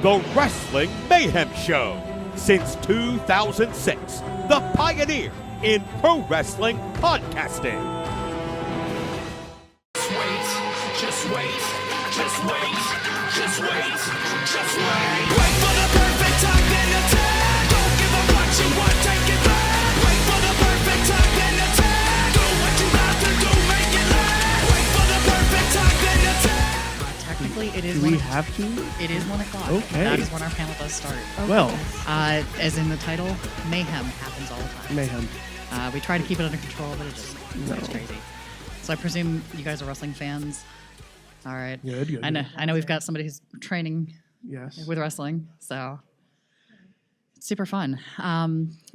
The Wrestling Mayhem Show. Since 2006, the pioneer in pro wrestling podcasting. Just wait, just wait, just wait, just wait. Wait for the perfect time, then attack. Don't give up what you want, take it back. Wait for the perfect time, then attack. Do what you have to do, make it last. Wait for the perfect time, then attack. Technically, it is. Do we have to? It is 1 o'clock. Okay. That is when our panel does start. Okay. Well, as in the title, mayhem happens all the time. mayhem. We try to keep it under control, but it just No. it's crazy. So I presume you guys are wrestling fans. All right. Good. I know we've got somebody who's training Yes. with wrestling, so it's super fun.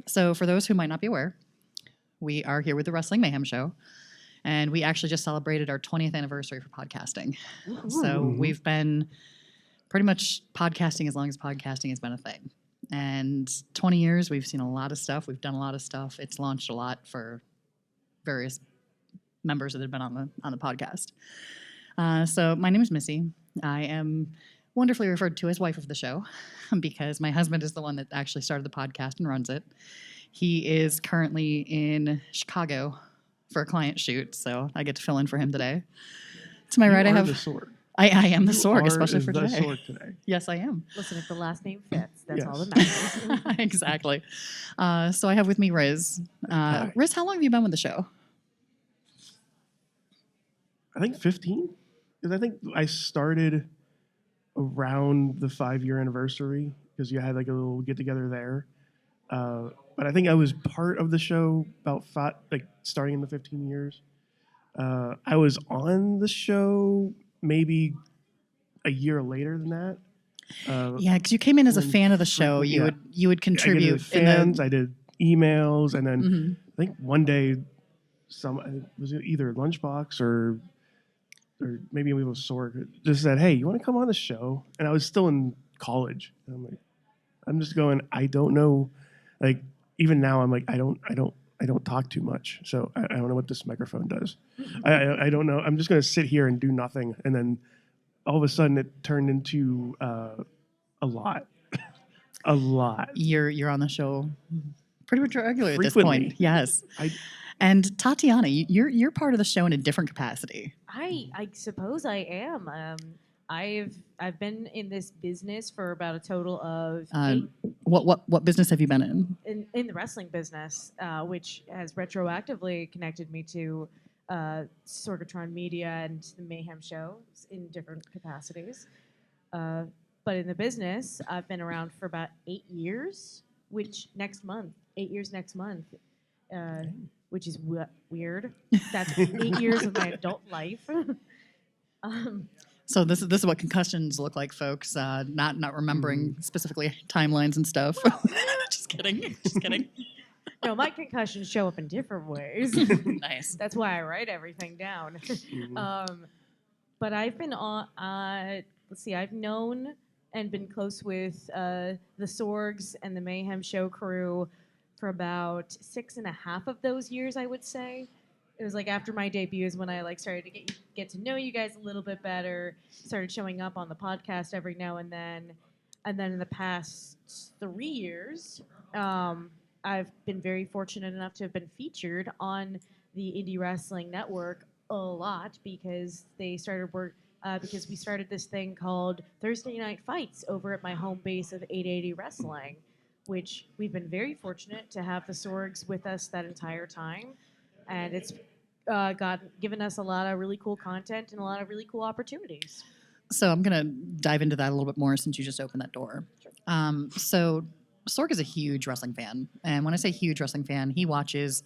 So for those who might not be aware, we are here with the Wrestling Mayhem Show, and we actually just celebrated our 20th anniversary for podcasting. So we've been pretty much podcasting as long as podcasting has been a thing. And 20 years, we've seen a lot of stuff. We've done a lot of stuff. It's launched a lot for various members that have been on the podcast. So my name is Missy. I am wonderfully referred to as wife of the show because my husband is the one that actually started the podcast and runs it. He is currently in Chicago for a client shoot, so I get to fill in for him today. To my right, I have the Sorg. I am the You Sorg, are especially for the today. Sorg today. Yes, I am. Listen, if the last name fits, that's Yes. all that matters. Exactly. So I have with me Rizz. Hi. Rizz, how long have you been with the show? I think 15. Because I think I started around the 5-year anniversary because you had like a little get together there. But I think I was part of the show about starting in the 15 years. I was on the show maybe a year later than that. Yeah, because you came in as a when- fan of the show. You would I contribute. did fans, I did emails, and then Mhm. I think one day, I think was it either Lunchbox or maybe it was Sorg just said, "Hey, you want to come on the show?" And I was still in college. And I'm like, I'm just going. I don't know. Like even now, I'm like, I don't talk too much, so I don't know what this microphone does. I don't know. I'm just gonna sit here and do nothing, and then all of a sudden it turned into a lot, a lot. You're on the show pretty much regularly at this Frequently. point. Yes. I- And Tatiana, you're part of the show in a different capacity. I suppose I am. I've been in this business for about a total of What business have you been in the wrestling business, which has retroactively connected me to Sorgatron Media and the Mayhem Show in different capacities. But in the business, I've been around for about 8 years, which 8 years next month, which is weird. That's 8 years of my adult life. So this is what concussions look like, folks. Not remembering specifically timelines and stuff. Just kidding. Just kidding. No, my concussions show up in different ways. Nice. That's why I write everything down. But I've been on, I've known and been close with the Sorgs and the Mayhem Show crew for about 6.5 of those years, I would say. It was like after my debuts when I started to get to know you guys a little bit better, started showing up on the podcast every now and then in the past 3 years, I've been very fortunate enough to have been featured on the Indie Wrestling Network a lot because we started this thing called Thursday Night Fights over at my home base of 880 Wrestling, which we've been very fortunate to have the Sorgs with us that entire time. And it's given us a lot of really cool content and a lot of really cool opportunities. So I'm going to dive into that a little bit more since you just opened that door. Sure. So Sorg is a huge wrestling fan. And when I say huge wrestling fan, he watches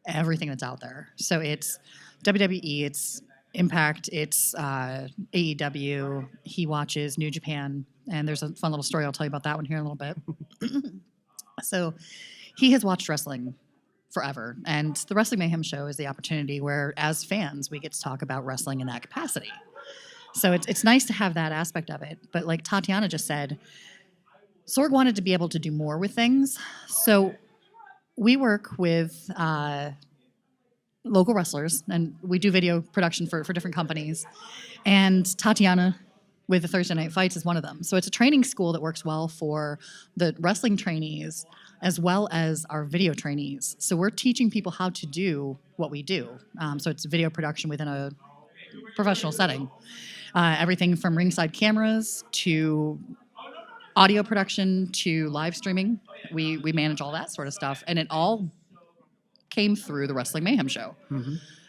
everything that's out there. So it's WWE, it's Impact, it's AEW. He watches New Japan. And there's a fun little story. I'll tell you about that one here in a little bit. So he has watched wrestling forever. And the Wrestling Mayhem Show is the opportunity where, as fans, we get to talk about wrestling in that capacity. So it's nice to have that aspect of it. But like Tatiana just said, Sorg wanted to be able to do more with things. So we work with local wrestlers, and we do video production for different companies. And Tatiana with the Thursday Night Fights is one of them. So it's a training school that works well for the wrestling trainees as well as our video trainees. So we're teaching people how to do what we do. So it's video production within a professional setting. Everything from ringside cameras to audio production to live streaming. We manage all that sort of stuff. And it all came through the Wrestling Mayhem Show.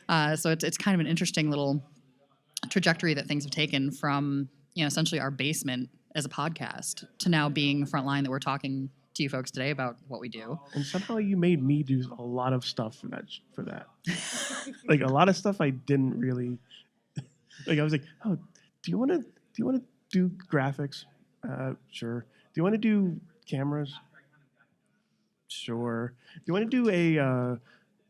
So it's kind of an interesting little trajectory that things have taken from, essentially our basement as a podcast to now being frontline that we're talking to you folks today about what we do. And somehow you made me do a lot of stuff for that. Like a lot of stuff I didn't really like. I was like, oh, do you want to do graphics? Sure. Do you want to do cameras? Sure. Do you want to do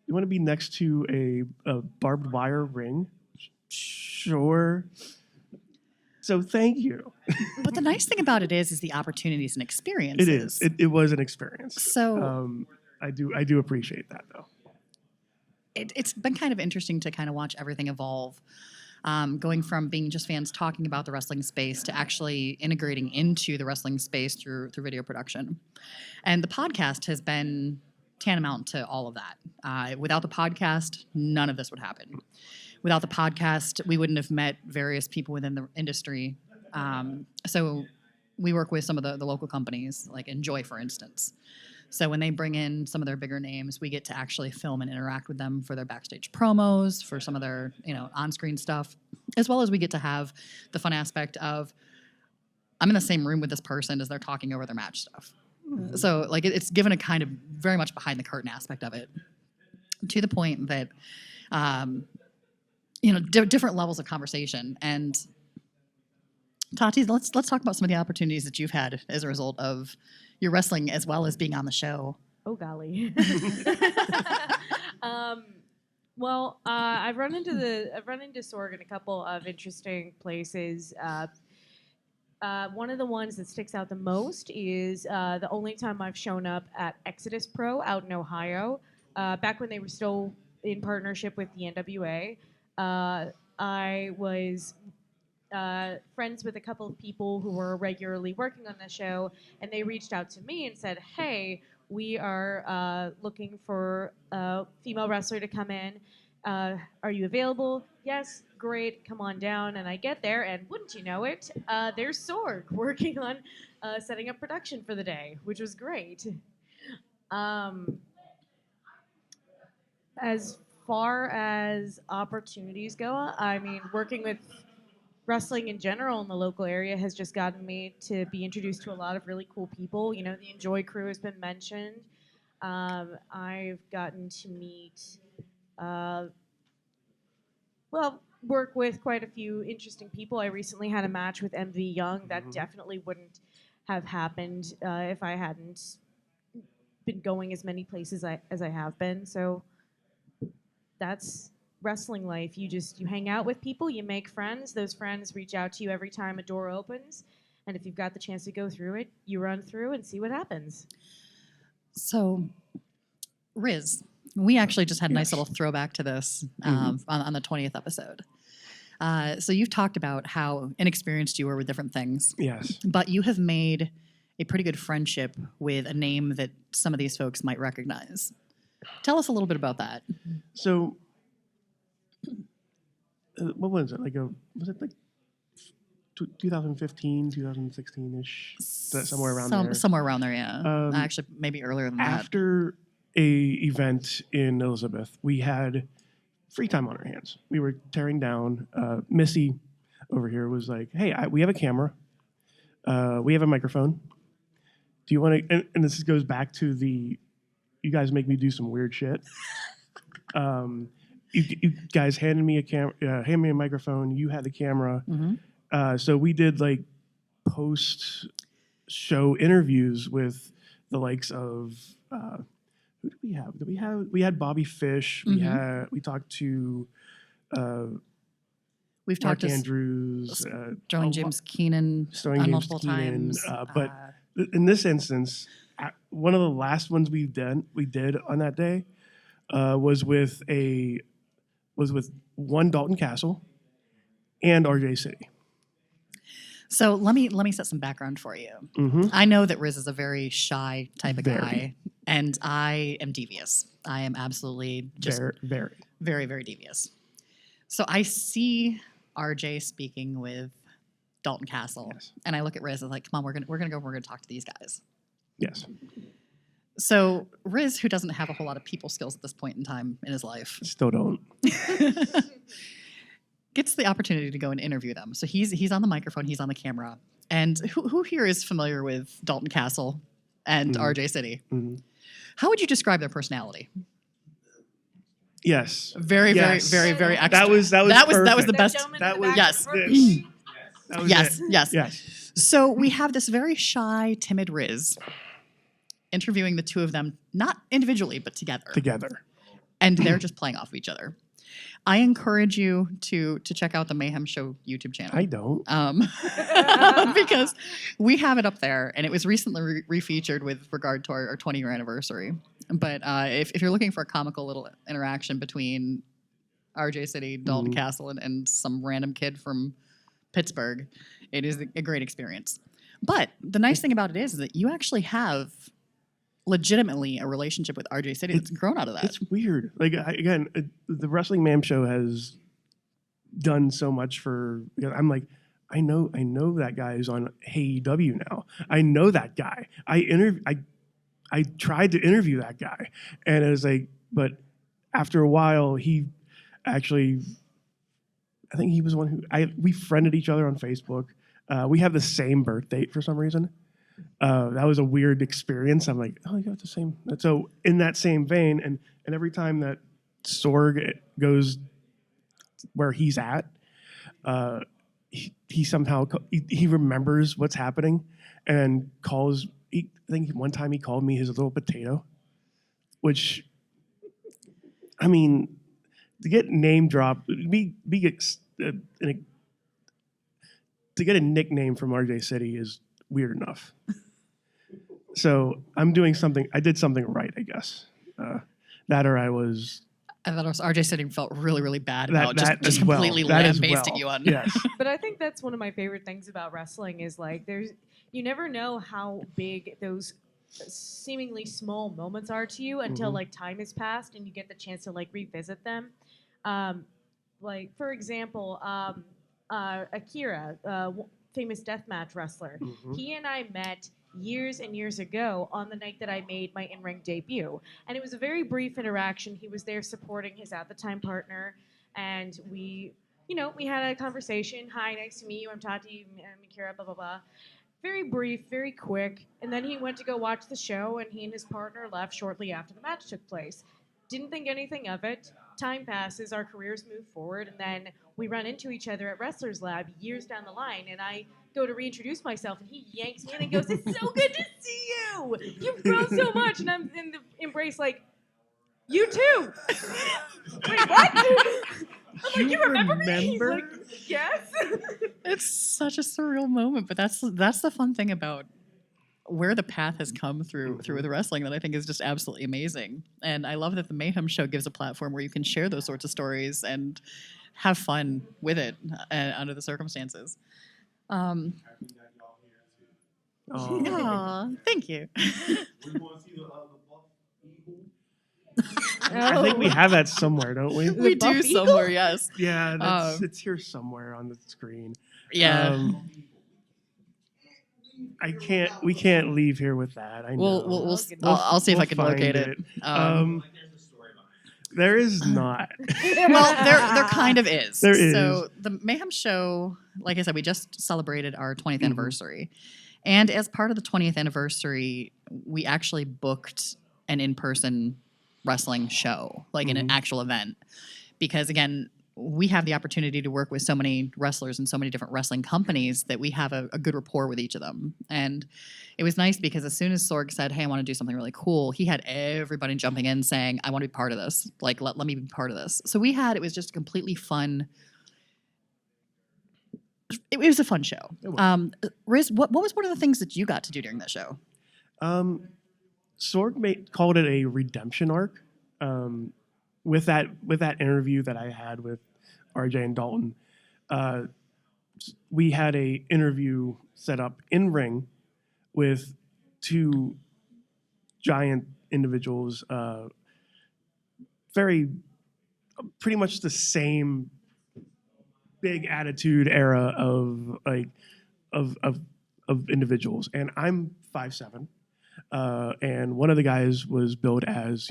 you want to be next to a barbed wire ring? Sure. So thank you. But the nice thing about it is the opportunities and experiences. It is. It was an experience. So I do appreciate that though. It's been kind of interesting to kind of watch everything evolve. Going from being just fans talking about the wrestling space to actually integrating into the wrestling space through video production. And the podcast has been tantamount to all of that. Without the podcast, none of this would happen. Without the podcast, we wouldn't have met various people within the industry. So we work with some of the local companies, like Enjoy, for instance. So when they bring in some of their bigger names, we get to actually film and interact with them for their backstage promos, for some of their on-screen stuff, as well as we get to have the fun aspect of I'm in the same room with this person as they're talking over their match stuff. So like it's given a kind of very much behind the curtain aspect of it, to the point that different levels of conversation. And Tati, let's talk about some of the opportunities that you've had as a result of your wrestling as well as being on the show. Oh golly. I've run into Sorg in a couple of interesting places. One of the ones that sticks out the most is the only time I've shown up at Exodus Pro out in Ohio, back when they were still in partnership with the NWA. I was friends with a couple of people who were regularly working on the show, and they reached out to me and said, hey, we are looking for a female wrestler to come in. Are you available? Yes, great, come on down. And I get there, and wouldn't you know it, there's Sorg working on setting up production for the day, which was great. As far as opportunities go, I mean, working with wrestling in general in the local area has just gotten me to be introduced to a lot of really cool people. The Enjoy crew has been mentioned. I've gotten to meet, work with quite a few interesting people. I recently had a match with MV Young. That definitely wouldn't have happened if I hadn't been going as many places as I have been. So that's wrestling life. You hang out with people, you make friends. Those friends reach out to you every time a door opens. And if you've got the chance to go through it, you run through and see what happens. So, Rizz, we actually just had a nice little throwback to this on the 20th episode. So you've talked about how inexperienced you were with different things. Yes. But you have made a pretty good friendship with a name that some of these folks might recognize. Tell us a little bit about that. So, what was it? Was it like 2015, 2016-ish? Somewhere around there? Somewhere around there, yeah. Actually, maybe earlier than that. After a event in Elizabeth, we had free time on our hands. We were tearing down. Missy over here was like, hey, we have a camera. We have a microphone. Do you want to, and this goes back to you guys make me do some weird shit. You guys handed me hand me a microphone. You had the camera. So we did like post-show interviews with the likes of who did we have? We had Bobby Fish. We talked to we've Mark talked to Andrews, Sterling James Keenan multiple times. But in this instance, one of the last ones we did on that day was with one Dalton Castle and RJ City. So let me set some background for you. Mm-hmm. I know that Rizz is a very shy type of Very. guy, and I am devious. I am absolutely just Very. very, very devious. So I see RJ speaking with Dalton Castle, Yes. and I look at Rizz and like, come on, we're gonna talk to these guys. Yes. So Rizz, who doesn't have a whole lot of people skills at this point in time in his life, Still don't. gets the opportunity to go and interview them. So he's on the microphone, he's on the camera. And who here is familiar with Dalton Castle and RJ City? Mm-hmm. How would you describe their personality? Yes. Very, Yes. very, very, very extra. That was that was the perfect. best. That was Yes. this. That was Yes, it. yes. Yes. So we have this very shy, timid Rizz interviewing the two of them, not individually, but Together. and they're just playing off of each other. I encourage you to check out the Mayhem Show YouTube channel. I don't. Because we have it up there, and it was recently refeatured with regard to our 20-year anniversary. But if you're looking for a comical little interaction between RJ City, Dalton Castle, and some random kid from Pittsburgh, it is a great experience. But the nice thing about it is that you actually have legitimately a relationship with RJ City that's grown out of that. It's weird. Like the Wrestling Mayhem Show has done so much for. I'm like, I know that guy is on AEW now. I know that guy. I tried to interview that guy, and it was like, but after a while, he actually, I think he was one who we friended each other on Facebook. We have the same birth date for some reason. That was a weird experience. I'm like, oh, you got the same. So in that same vein, and every time that Sorg goes where he's at, he somehow he remembers what's happening and calls. I think one time he called me his little potato, which, I mean, to get name dropped, to get a nickname from RJ City is weird enough. So I did something right, I guess. That or I was. I thought RJ City felt really, really bad about just as well. completely That as lambasting well. you on. Yes. But I think that's one of my favorite things about wrestling is like you never know how big those seemingly small moments are to you until like time has passed and you get the chance to like revisit them. Like for example, Akira, famous deathmatch wrestler. He and I met years and years ago on the night that I made my in-ring debut. And it was a very brief interaction. He was there supporting his at-the-time partner. And we had a conversation. Hi, nice to meet you. I'm Tati, I'm Akira, blah, blah, blah. Very brief, very quick. And then he went to go watch the show, and he and his partner left shortly after the match took place. Didn't think anything of it. Time passes, our careers move forward, and then we run into each other at Wrestlers Lab years down the line, and I go to reintroduce myself, and he yanks me in and goes, "It's so good to see you! You've grown so much!" And I'm in the embrace like, "You too!" Wait, what? I'm like, "You remember me?" He's like, "Yes." It's such a surreal moment, but that's the fun thing about where the path has come through the wrestling that I think is just absolutely amazing. And I love that the Mayhem Show gives a platform where you can share those sorts of stories and have fun with it under the circumstances. Aw, thank you. I think we have that somewhere, don't we? We do Buff Eagle? somewhere, yes. Yeah, it's here somewhere on the screen. Yeah. We can't leave here with that. I know. I'll see if we'll I can locate find it. There is not. Well, there kind of is. There is. So the Mayhem Show, like I said, we just celebrated our 20th anniversary. And as part of the 20th anniversary, we actually booked an in-person wrestling show, like an actual event. Because again, we have the opportunity to work with so many wrestlers and so many different wrestling companies that we have a good rapport with each of them. And it was nice because as soon as Sorg said, "Hey, I want to do something really cool," he had everybody jumping in saying, "I want to be part of this. Like, let me be part of this." So it was just a completely fun. It was a fun show. Rizz, what was one of the things that you got to do during that show? Sorg called it a redemption arc. With that interview that I had with RJ and Dalton, we had a interview set up in ring with two giant individuals, pretty much the same big attitude era of individuals, and I'm 5'7", and one of the guys was billed as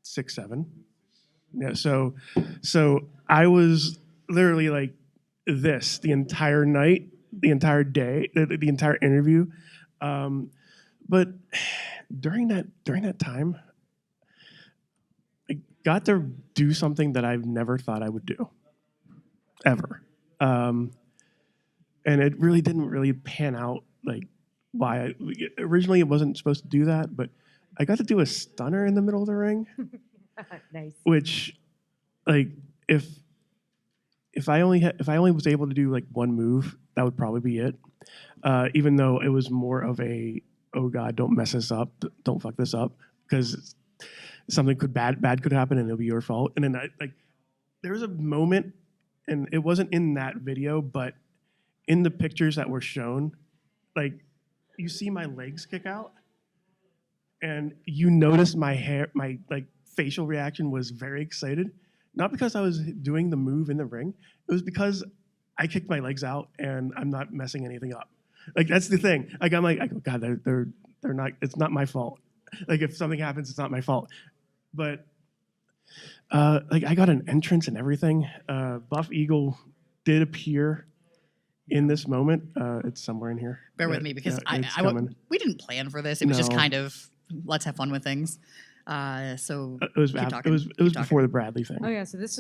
6'7". Yeah, so I was literally like this the entire night, the entire day, the entire interview. But during that time, I got to do something that I've never thought I would do, ever. And it really didn't really pan out like why. Originally, it wasn't supposed to do that, but I got to do a stunner in the middle of the ring. Nice. Which, like, if I only was able to do like one move, that would probably be it. Even though it was more of a, oh God, don't mess this up, don't fuck this up, because something bad could happen and it'll be your fault. And then there was a moment, and it wasn't in that video, but in the pictures that were shown, like, you see my legs kick out, and you notice my hair, my like facial reaction was very excited. Not because I was doing the move in the ring, it was because I kicked my legs out and I'm not messing anything up. Like, that's the thing. Like, I'm like, I go, God, they're not. It's not my fault. Like, if something happens, it's not my fault. But like, I got an entrance and everything. Buff Eagle did appear in this moment. It's somewhere in here. Bear with me, because we didn't plan for this. It was just kind of, let's have fun with things. So it was before the Bradley thing. Oh yeah, so this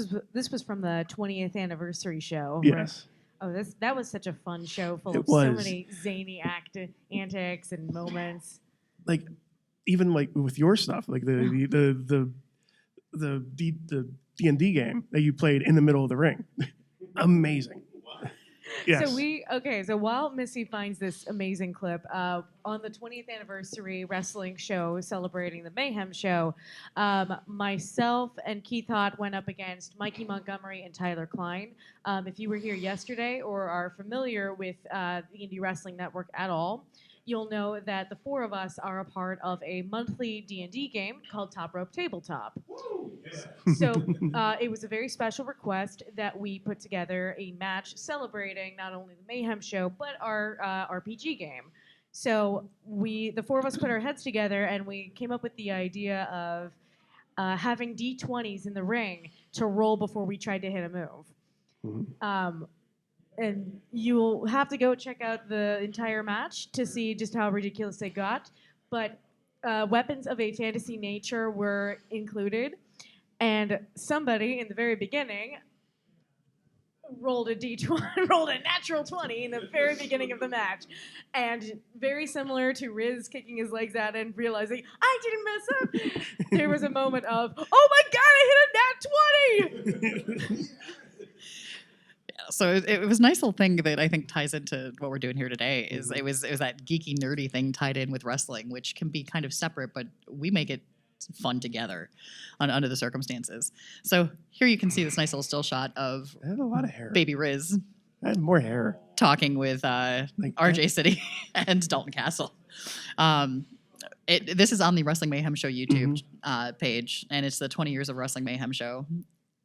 was from the 20th anniversary show. Yes. Oh, that was such a fun show, full of was. so many zany antics and moments. Like, even like with your stuff, like the D&D game that you played in the middle of the ring, amazing. Yes. So while Missy finds this amazing clip, on the 20th anniversary wrestling show celebrating the Mayhem Show, myself and Keith Hott went up against Mikey Montgomery and Tyler Klein. If you were here yesterday or are familiar with the Indie Wrestling Network at all, you'll know that the four of us are a part of a monthly D&D game called Top Rope Tabletop. So it was a very special request that we put together a match celebrating not only the Mayhem Show, but our RPG game. So the four of us put our heads together and we came up with the idea of having D20s in the ring to roll before we tried to hit a move. Mm-hmm. And you'll have to go check out the entire match to see just how ridiculous they got. But weapons of a fantasy nature were included. And somebody in the very beginning rolled a natural 20 in the very beginning of the match. And very similar to Rizz kicking his legs out and realizing, I didn't mess up, there was a moment of, oh my God, I hit a nat 20! So it was a nice little thing that I think ties into what we're doing here today. Is it was that geeky, nerdy thing tied in with wrestling, which can be kind of separate, but we make it fun together under the circumstances. So here you can see this nice little still shot of I had a lot of hair. Baby Rizz. I had more hair. Talking with RJ City and Dalton Castle. This is on the Wrestling Mayhem Show YouTube page, and it's the 20 years of Wrestling Mayhem Show.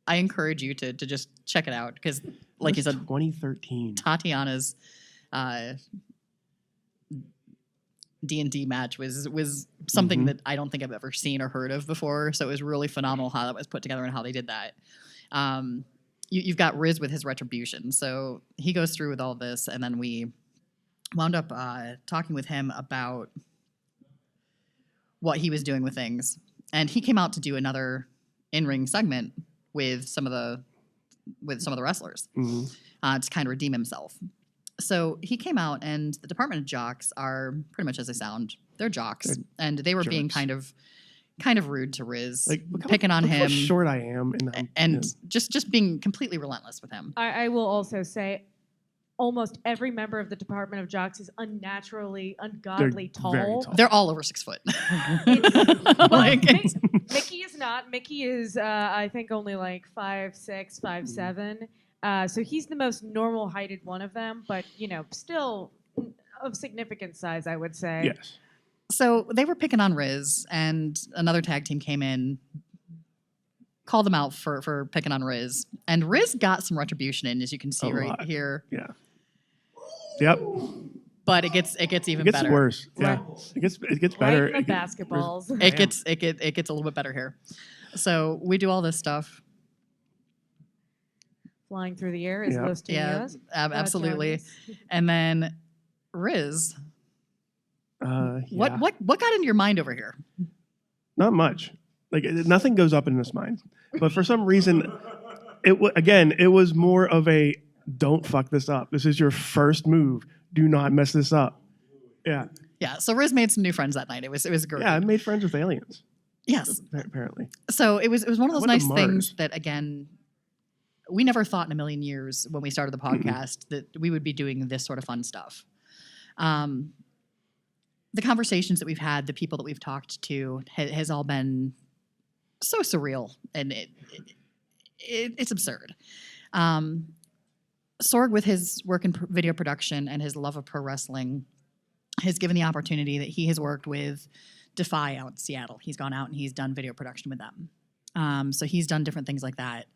I encourage you to just check it out because, like you said, 2013 Tatiana's D&D match was something that I don't think I've ever seen or heard of before. So it was really phenomenal how that was put together and how they did that. You've got Rizz with his retribution. So he goes through with all this, and then we wound up talking with him about what he was doing with things. And he came out to do another in-ring segment with some of the wrestlers to kind of redeem himself. So he came out, and the Department of Jocks are pretty much as they sound. They're jocks, and they were jerks. Being kind of rude to Rizz, like, picking on him. How short I am, and just being completely relentless with him. I will also say, almost every member of the Department of Jocks is unnaturally, ungodly tall. They're all over 6 foot. Mickey is not. Mickey is, I think, only like 5'6", 5'7". So he's the most normal-heighted one of them, but, still of significant size, I would say. Yes. So they were picking on Rizz, and another tag team came in, called them out for picking on Rizz. And Rizz got some retribution in, as you can see right here. Yeah. Yep. But it gets even It gets better. worse. Yeah. It gets better. Right in the basketballs. It gets a little bit better here. So we do all this stuff. Flying through the air is Los Yeah, Tiños. absolutely. Trainees. And then Rizz, Yeah. what got into your mind over here? Not much. Like nothing goes up in this mind. But for some reason, it was more of a don't fuck this up. This is your first move. Do not mess this up. Yeah. Yeah. So Rizz made some new friends that night. It was great. Yeah, I made friends with aliens. Yes. Apparently. So it was one of those I went nice to things Mars. that, again, we never thought in a million years when we started the podcast that we would be doing this sort of fun stuff. The conversations that we've had, the people that we've talked to, has all been so surreal, and it's absurd. Sorg, with his work in video production and his love of pro wrestling, has given the opportunity that he has worked with Defy out in Seattle. He's gone out and he's done video production with them. So he's done different things like that.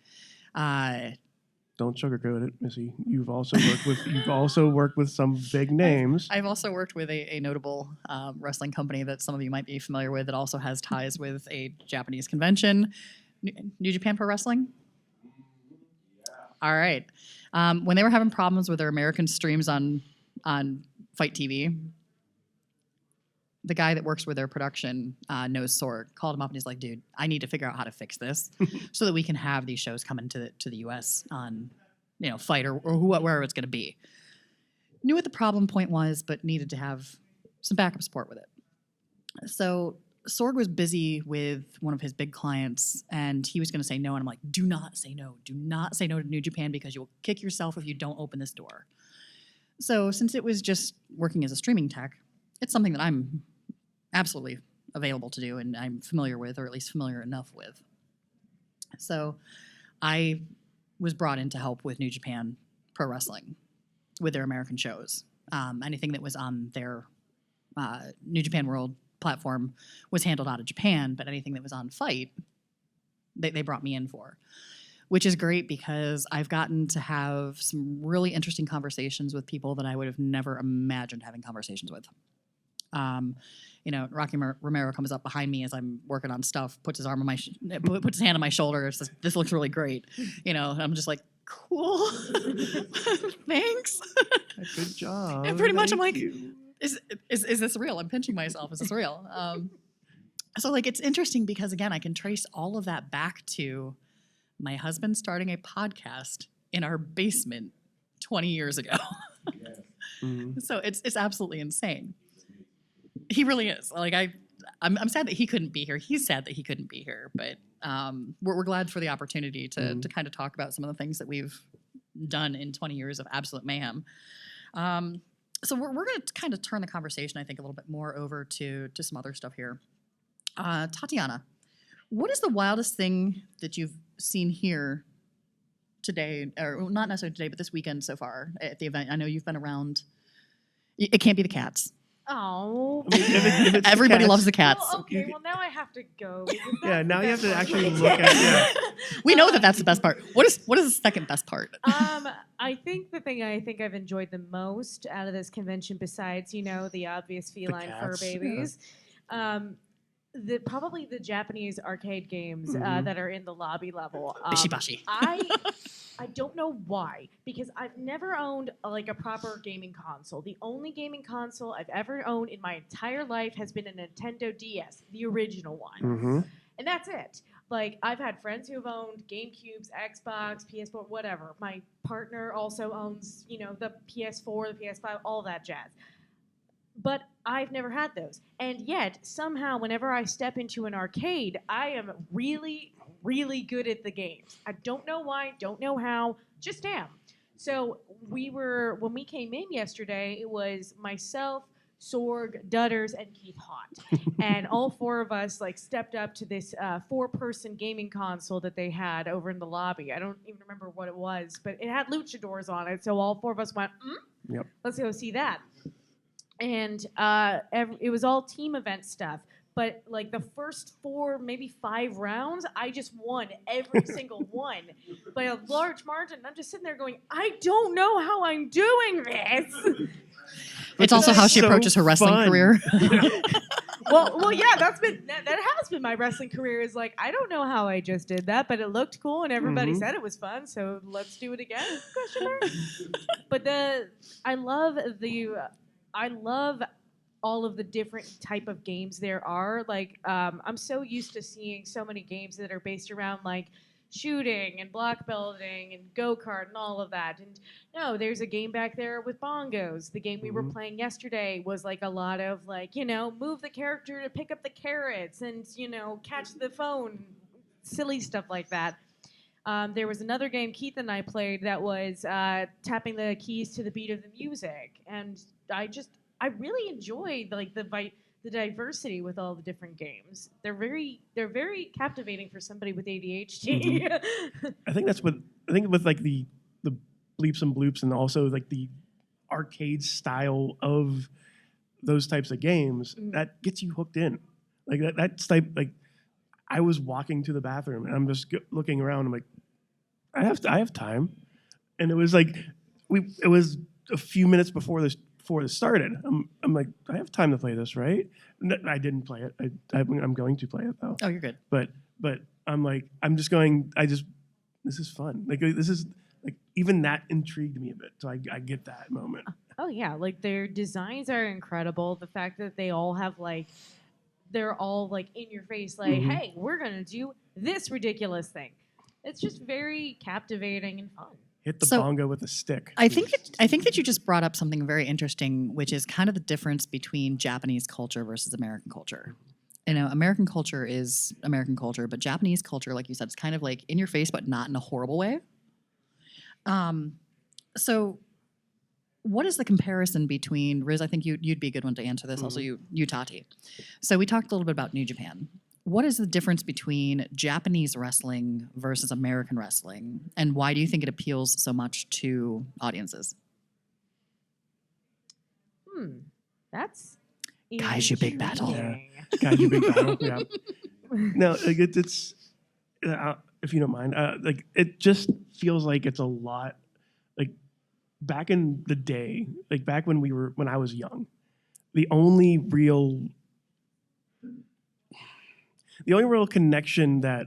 Don't sugarcoat it, Missy. You've also worked with some big names. I've also worked with a notable wrestling company that some of you might be familiar with that also has ties with a Japanese convention, New Japan Pro Wrestling. All right. When they were having problems with their American streams on Fight TV, the guy that works with their production knows Sorg, called him up and he's like, dude, I need to figure out how to fix this so that we can have these shows come into the U.S. on, Fight or wherever it's going to be. Knew what the problem point was, but needed to have some backup support with it. So Sorg was busy with one of his big clients, and he was going to say no. And I'm like, do not say no. Do not say no to New Japan because you will kick yourself if you don't open this door. So since it was just working as a streaming tech, it's something that I'm absolutely available to do and I'm familiar with, or at least familiar enough with. So I was brought in to help with New Japan Pro Wrestling with their American shows. Anything that was on their New Japan World platform was handled out of Japan, but anything that was on Fight, they brought me in for, which is great because I've gotten to have some really interesting conversations with people that I would have never imagined having conversations with. Rocky Romero comes up behind me as I'm working on stuff, puts his arm on puts his hand on my shoulder, says, "This looks really great." And I'm just like, "Cool, thanks." Good job. And pretty much, I'm Thank like, you. "Is this real?" I'm pinching myself. Is this real? So it's interesting because again, I can trace all of that back to my husband starting a podcast in our basement 20 years ago. Mm-hmm. So it's absolutely insane. He really is. Like I'm sad that he couldn't be here. He's sad that he couldn't be here, but we're glad for the opportunity to kind of talk about some of the things that we've done in 20 years of absolute mayhem. So we're going to kind of turn the conversation, I think, a little bit more over to some other stuff here. Tatiana, what is the wildest thing that you've seen here today, or not necessarily today, but this weekend so far at the event? I know you've been around. It can't be the cats. Oh. If it's Everybody cats- loves the cats. Well, okay, well, now I have to go. because Yeah, that's now the you have best to part. actually look at We know that's the best part. What is the second best part? I think the thing I think I've enjoyed the most out of this convention, besides the obvious feline fur cats, yeah. babies, probably the Japanese arcade games that are in the lobby level. Bishi-bashi. I don't know why, because I've never owned a proper gaming console. The only gaming console I've ever owned in my entire life has been a Nintendo DS, the original one. Mm-hmm. And that's it. I've had friends who have owned GameCubes, Xbox, PS4, whatever. My partner also owns, the PS4, the PS5, all that jazz. But I've never had those. And yet, somehow, whenever I step into an arcade, I am really, really good at the games. I don't know why, don't know how, just am. So when we came in yesterday, it was myself, Sorg, Dutters, and Keith Hott. And all four of us like stepped up to this 4-person gaming console that they had over in the lobby. I don't even remember what it was, but it had luchadors on it. So all four of us went, Yep. let's go see that. And it was all team event stuff. But like the first 4, maybe 5 rounds, I just won every single one by a large margin. I'm just sitting there going, I don't know how I'm doing this. It's also how she so approaches her wrestling fun. career. Well, yeah, that has been my wrestling career. Is like I don't know how I just did that, but it looked cool and everybody said it was fun, so let's do it again? Question mark. But I love all of the different type of games there are. Like I'm so used to seeing so many games that are based around like shooting and block building and go-kart and all of that. And no, there's a game back there with bongos. The game we were playing yesterday was like a lot of like, move the character to pick up the carrots and, catch the phone, silly stuff like that. There was another game Keith and I played that was tapping the keys to the beat of the music. And I really enjoyed like the diversity with all the different games. They're very captivating for somebody with ADHD. I think with like the bleeps and bloops and also like the arcade style of those types of games that gets you hooked in. Like that's type like I was walking to the bathroom and I'm just looking around. I'm like, I have time, and it was like it was a few minutes before this started. I'm like, I have time to play this, right? I didn't play it. I'm going to play it though. Oh, you're good. But I'm like, this is fun. Like this is like even that intrigued me a bit. So I get that moment. Oh yeah, like their designs are incredible. The fact that they all have like, they're all like in your face, like, hey, we're gonna do this ridiculous thing. It's just very captivating and fun. Hit the bongo with a stick. I think that you just brought up something very interesting, which is kind of the difference between Japanese culture versus American culture. American culture is American culture, but Japanese culture, like you said, is kind of like in your face, but not in a horrible way. So what is the comparison between, Rizz, I think you'd be a good one to answer this, also you, Tati. So we talked a little bit about New Japan. What is the difference between Japanese wrestling versus American wrestling, and why do you think it appeals so much to audiences? That's Guys, you big battle. Yeah. Guys, you big battle. Yeah. No, like it's if you don't mind, like it just feels like it's a lot. Like back in the day, like back when I was young, the only real connection that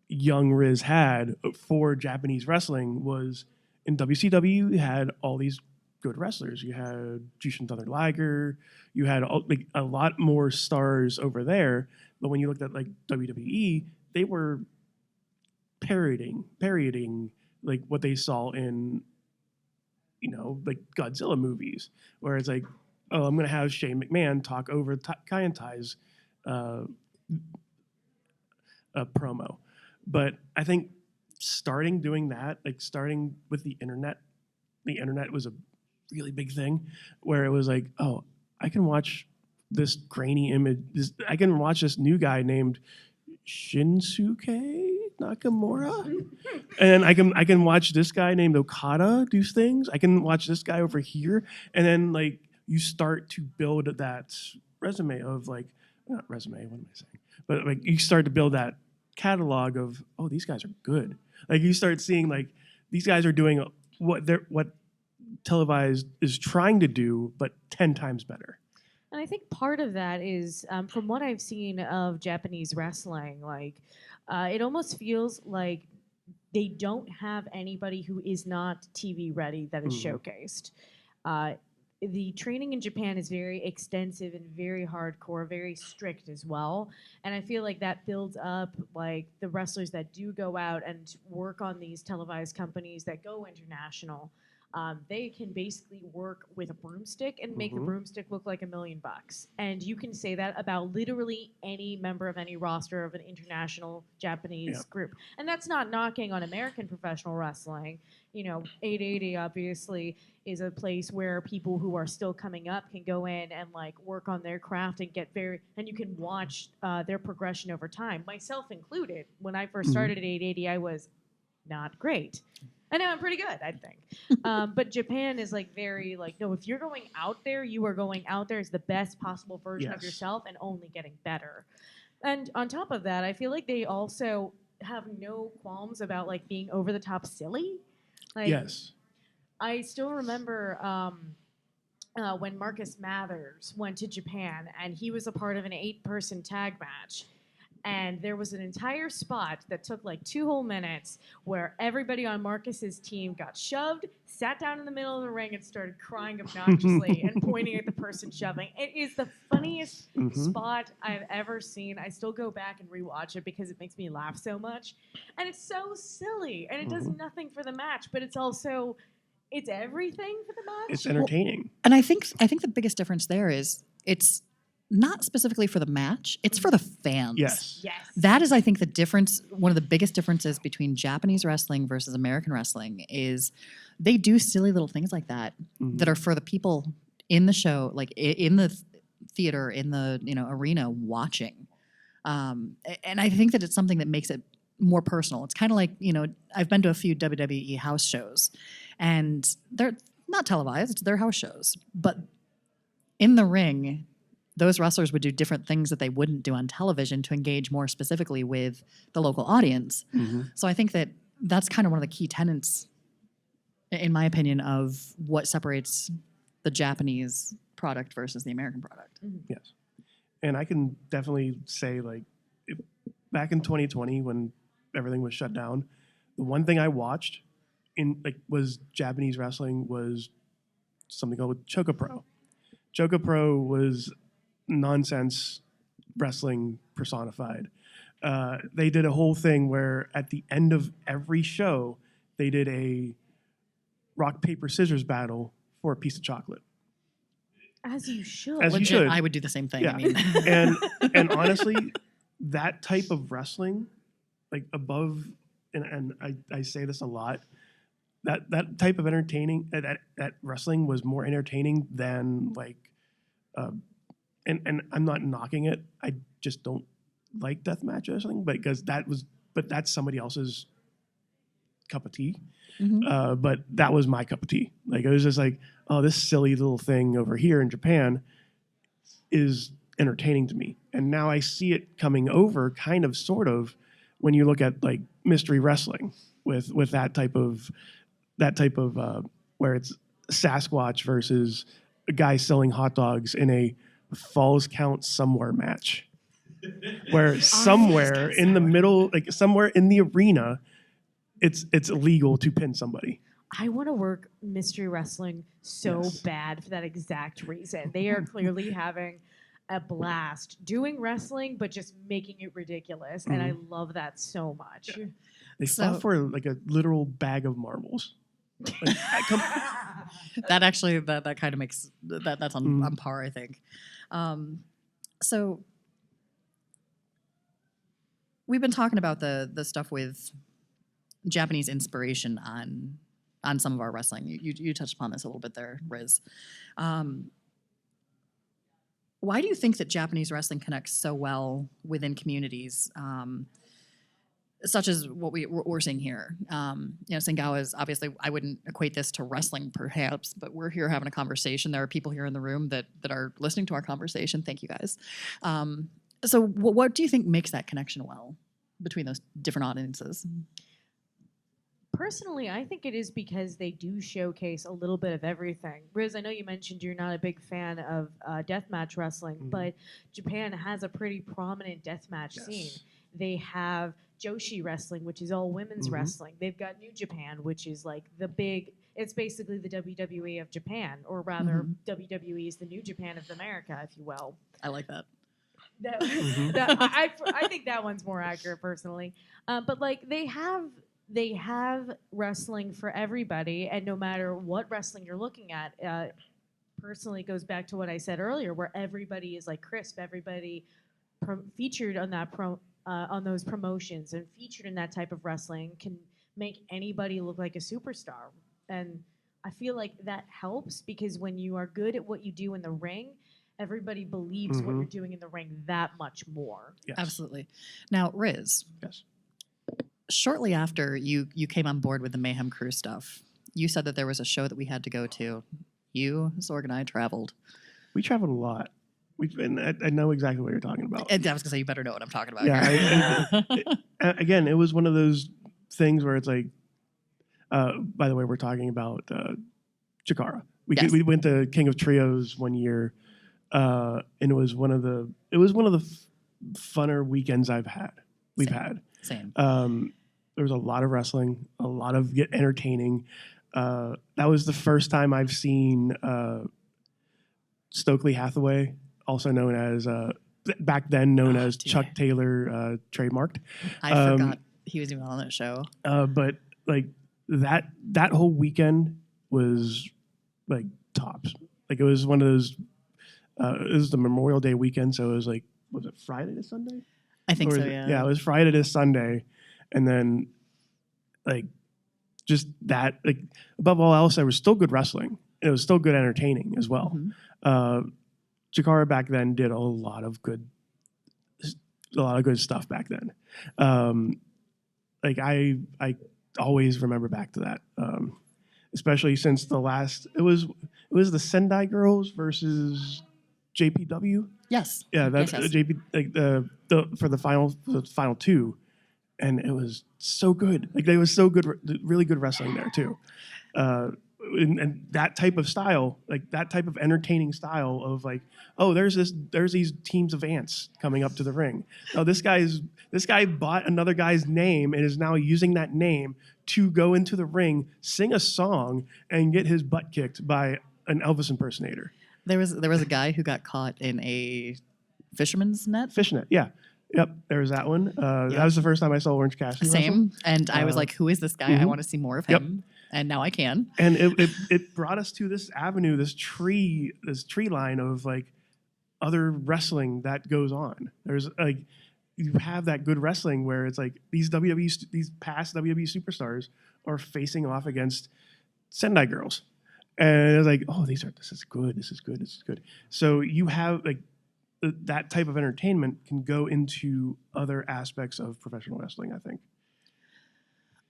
young Rizz had for Japanese wrestling was in WCW. You had all these good wrestlers. You had Jushin Thunder Liger. You had a lot more stars over there. But when you looked at like WWE, they were parodying like what they saw in like Godzilla movies, where it's like, oh, I'm gonna have Shane McMahon talk over Kai and Tai's promo. But I think starting doing that, like starting with the internet was a really big thing, where it was like, oh, I can watch this grainy image. I can watch this new guy named Shinsuke Nakamura, and I can watch this guy named Okada do things. I can watch this guy over here, and then like you start to build that resume of like, not resume. What am I saying? But like you start to build that catalog of, oh, these guys are good. Like you start seeing like these guys are doing what televised is trying to do, but 10 times better. And I think part of that is, from what I've seen of Japanese wrestling, like it almost feels like they don't have anybody who is not TV ready that is showcased. The training in Japan is very extensive and very hardcore, very strict as well. And I feel like that builds up like the wrestlers that do go out and work on these televised companies that go international. they can basically work with a broomstick and make the broomstick look like $1 million. And you can say that about literally any member of any roster of an international Japanese group. And that's not knocking on American professional wrestling. 880 obviously is a place where people who are still coming up can go in and like work on their craft and and you can watch their progression over time, myself included. When I first started at 880, I was not great. I know I'm pretty good, I think. But Japan is like very like, no, if you're going out there, you are going out there as the best possible version of yourself and only getting better. And on top of that, I feel like they also have no qualms about like being over the top silly. Like, yes. I still remember when Marcus Mathers went to Japan and he was a part of an 8-person tag match. And there was an entire spot that took like 2 whole minutes where everybody on Marcus's team got shoved, sat down in the middle of the ring, and started crying obnoxiously and pointing at the person shoving. It is the funniest spot I've ever seen. I still go back and rewatch it because it makes me laugh so much. And it's so silly, and it does nothing for the match, but it's everything for the match. It's entertaining. Well, and I think the biggest difference there is it's not specifically for the match, it's for the fans. Yes. That is, I think, the difference. One of the biggest differences between Japanese wrestling versus American wrestling is they do silly little things like that that are for the people in the show, like in the theater, in the arena watching. And I think that it's something that makes it more personal. It's kind of like, I've been to a few WWE house shows, and they're not televised, they're house shows. But in the ring, those wrestlers would do different things that they wouldn't do on television to engage more specifically with the local audience. So I think that that's kind of one of the key tenets, in my opinion, of what separates the Japanese product versus the American product. Yes. And I can definitely say, like, back in 2020 when everything was shut down, the one thing I watched was Japanese wrestling was something called Choka Pro. Choka Pro was nonsense wrestling personified. They did a whole thing where at the end of every show, they did a rock, paper, scissors battle for a piece of chocolate. As you should. As you should. I would do the same thing. Yeah. I mean. and honestly, that type of wrestling, like above, and I say this a lot, that type of entertaining, that wrestling was more entertaining than like, and I'm not knocking it. I just don't like deathmatch wrestling, but that's somebody else's cup of tea. But that was my cup of tea. Like, it was just like, oh, this silly little thing over here in Japan is entertaining to me. And now I see it coming over kind of sort of when you look at like mystery wrestling with that type of where it's Sasquatch versus a guy selling hot dogs in a Falls Count Somewhere match, where somewhere in the middle, like somewhere in the arena, it's illegal to pin somebody. I want to work mystery wrestling so bad for that exact reason. They are clearly having a blast doing wrestling, but just making it ridiculous, and I love that so much. Yeah. They fought for like a literal bag of marbles. Like, that actually that kind of makes that's on par, I think. So we've been talking about the stuff with Japanese inspiration on some of our wrestling. You touched upon this a little bit there, Rizz. Why do you think that Japanese wrestling connects so well within communities, such as what we're seeing here? Sangawa is obviously, I wouldn't equate this to wrestling perhaps, but we're here having a conversation. There are people here in the room that are listening to our conversation. Thank you guys. So what do you think makes that connection well between those different audiences? Personally, I think it is because they do showcase a little bit of everything. Rizz, I know you mentioned you're not a big fan of deathmatch wrestling, but Japan has a pretty prominent deathmatch scene. They have Joshi wrestling, which is all women's wrestling. They've got New Japan, which is like it's basically the WWE of Japan, or rather WWE is the New Japan of America, if you will. I like that. I think that one's more accurate personally. But like they have they have wrestling for everybody, and no matter what wrestling you're looking at, personally it goes back to what I said earlier, where everybody is like crisp, everybody featured on that on those promotions and featured in that type of wrestling can make anybody look like a superstar. And I feel like that helps because when you are good at what you do in the ring, everybody believes what you're doing in the ring that much more. Yes. Absolutely. Now, Rizz, Yes. shortly after you came on board with the Mayhem Crew stuff, you said that there was a show that we had to go to. You, Sorg, and I traveled. We traveled a lot. I know exactly what you're talking about. And I was going to say, you better know what I'm talking about. Yeah. Again, it was one of those things where it's like, by the way, we're talking about Chikara. We went to King of Trios one year, and it was one of the funner weekends we've had. Same. There was a lot of wrestling, a lot of entertaining. That was the first time I've seen Stokely Hathaway, also known as back then known as Chuck Taylor, trademarked. I forgot he was even on that show. But like that whole weekend was like tops. Like it was one of those. It was the Memorial Day weekend, so it was like, was it Friday to Sunday? I think so. Yeah. Yeah, it was Friday to Sunday, and then like just that. Like above all else, there was still good wrestling. It was still good entertaining as well. Mm-hmm. Chikara back then did a lot of good stuff back then. Like I always remember back to that, especially since the last it was the Sendai Girls versus JPW. Yes. Yeah, that's yes. JP like for the final two, and it was so good. Like they was so good, really good wrestling there too. And that type of style, like that type of entertaining style of like, oh, there's these teams of ants coming up to the ring. Oh, this guy bought another guy's name and is now using that name to go into the ring, sing a song, and get his butt kicked by an Elvis impersonator. There was a guy who got caught in a fisherman's net. Fishnet, yeah. Yep, there was that one. That was the first time I saw Orange Cassidy. Same. And I was like, who is this guy? I want to see more of him. And now I can. And it brought us to this avenue, this tree line of like other wrestling that goes on. There's like you have that good wrestling where it's like these past WWE superstars are facing off against Sendai Girls. And it was like, oh, this is good. So you have like that type of entertainment can go into other aspects of professional wrestling, I think.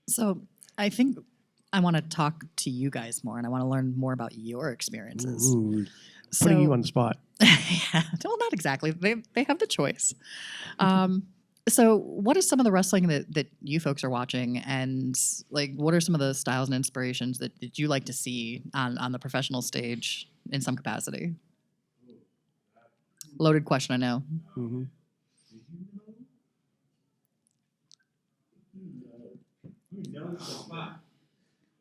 So I think I want to talk to you guys more, and I want to learn more about your experiences. Ooh, putting you on the spot. Yeah, well, not exactly. They have the choice. So what is some of the wrestling that you folks are watching, and like what are some of the styles and inspirations that you like to see on the professional stage in some capacity? Loaded question, I know. Mm-hmm.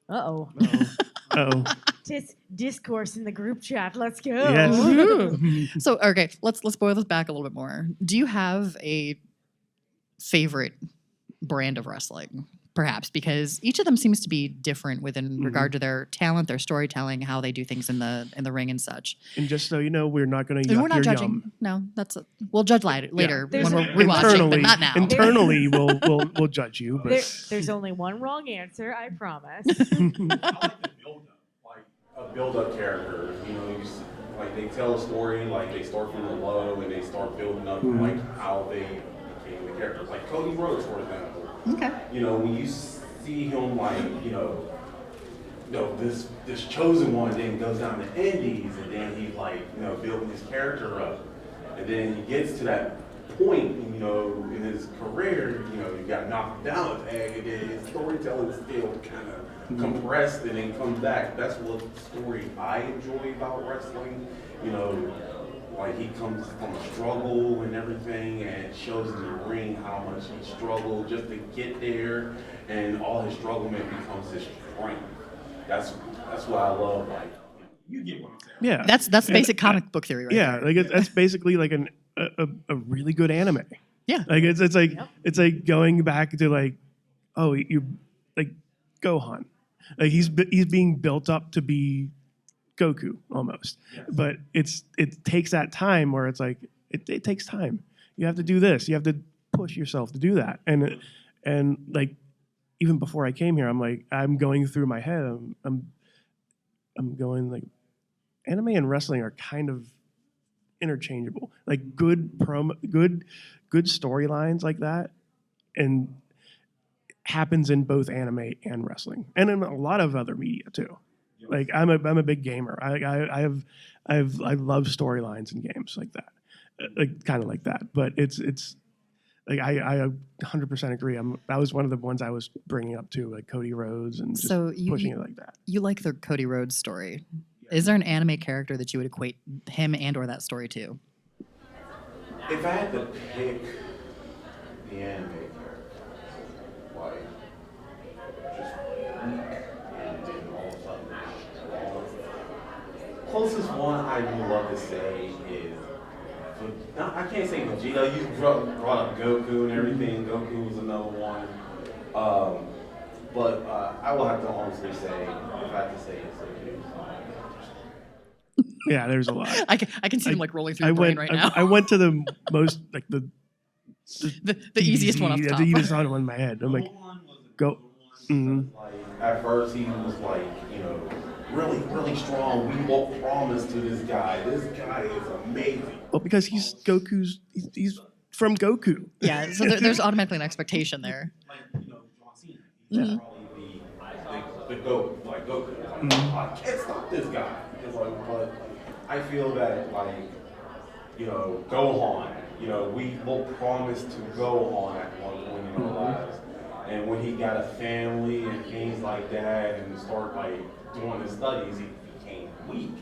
Uh-oh. Uh-oh. Discourse in the group chat. Let's go. Yes. So, okay, let's boil this back a little bit more. Do you have a favorite brand of wrestling, perhaps? Because each of them seems to be different within regard to their talent, their storytelling, how they do things in the ring and such. And just so you know, we're not going to And we're not your judging. yum. No, we'll judge later There's when we're a- rewatching, but not now. Internally, we'll judge you. But There's only one wrong answer, I promise. A build-up character, you know, like they tell a story, like they start from the low and they start building up like how they became the characters. Like Cody Rhodes, for example. Okay. You know, when you see him like, this chosen one, then goes down to Indies, and then he's like, building his character up, and then he gets to that point, in his career, he got knocked down a peg, and then his storytelling still kind of compressed, and then comes back. That's what story I enjoy about wrestling. Like he comes from a struggle and everything, and shows in the ring how much he struggled just to get there, and all his struggle becomes his strength. That's what I love. Like, you get what I'm saying. yeah, That's basic comic book theory, right? yeah, there. like that's basically like a really good anime. Yeah. Like it's like going back to like, oh, Gohan. Like he's being built up to be Goku almost, but it takes that time where it's like it takes time. You have to do this. You have to push yourself to do that. And like even before I came here, I'm going through my head. I'm going like anime and wrestling are kind of interchangeable. Like good storylines like that, and happens in both anime and wrestling, and in a lot of other media too. Like I'm a big gamer. I love storylines in games like that, like kind of like that. But it's like I 100% agree. That was one of the ones I was bringing up too, like Cody Rhodes and just pushing it like that. You like the Cody Rhodes story? Is there an anime character that you would equate him and or that story to? If I had to pick the anime character, like just weak and then all of a sudden strong. Closest one I would love to say is, I can't say Vegeta. You brought up Goku and everything. Goku was another one. But I will have to honestly say, if I have to say it's Yeah, there's a lot. I can see him like rolling through your brain right now. I went to the most like the easiest one off the top. The easiest one in my head. I'm like, go. Mm-hmm. like, at first he was like, really, really strong. We look promise to this guy. This guy is amazing. Well, because he's Goku's. He's from Goku. Yeah, so there's automatically an expectation there. Like, John Cena. He's probably the GOAT, like Goku. I can't stop this guy. It's like, but I feel that, like, Gohan, we look promised to Gohan at one point in our lives. And when he got a family and things like that and started, like, doing his studies, he became weak.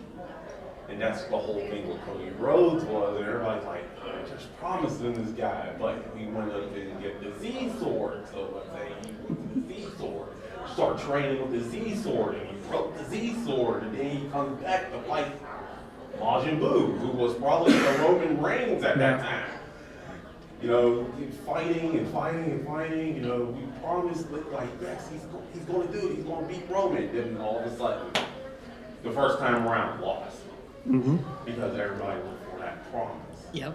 And that's the whole thing with Cody Rhodes was, and everybody's like, just promising this guy, but we went up and get the Z sword. So let's say he went to the Z sword, start training with the Z sword, and he broke the Z sword, and then he comes back to fight Majin Buu, who was probably the Roman Reigns at that time. Fighting and fighting and fighting. We promised, like, yes, he's going to do it. He's going to beat Roman. Then all of a sudden, the first time around, lost. Mm-hmm. Because everybody looked for that promise. Yep.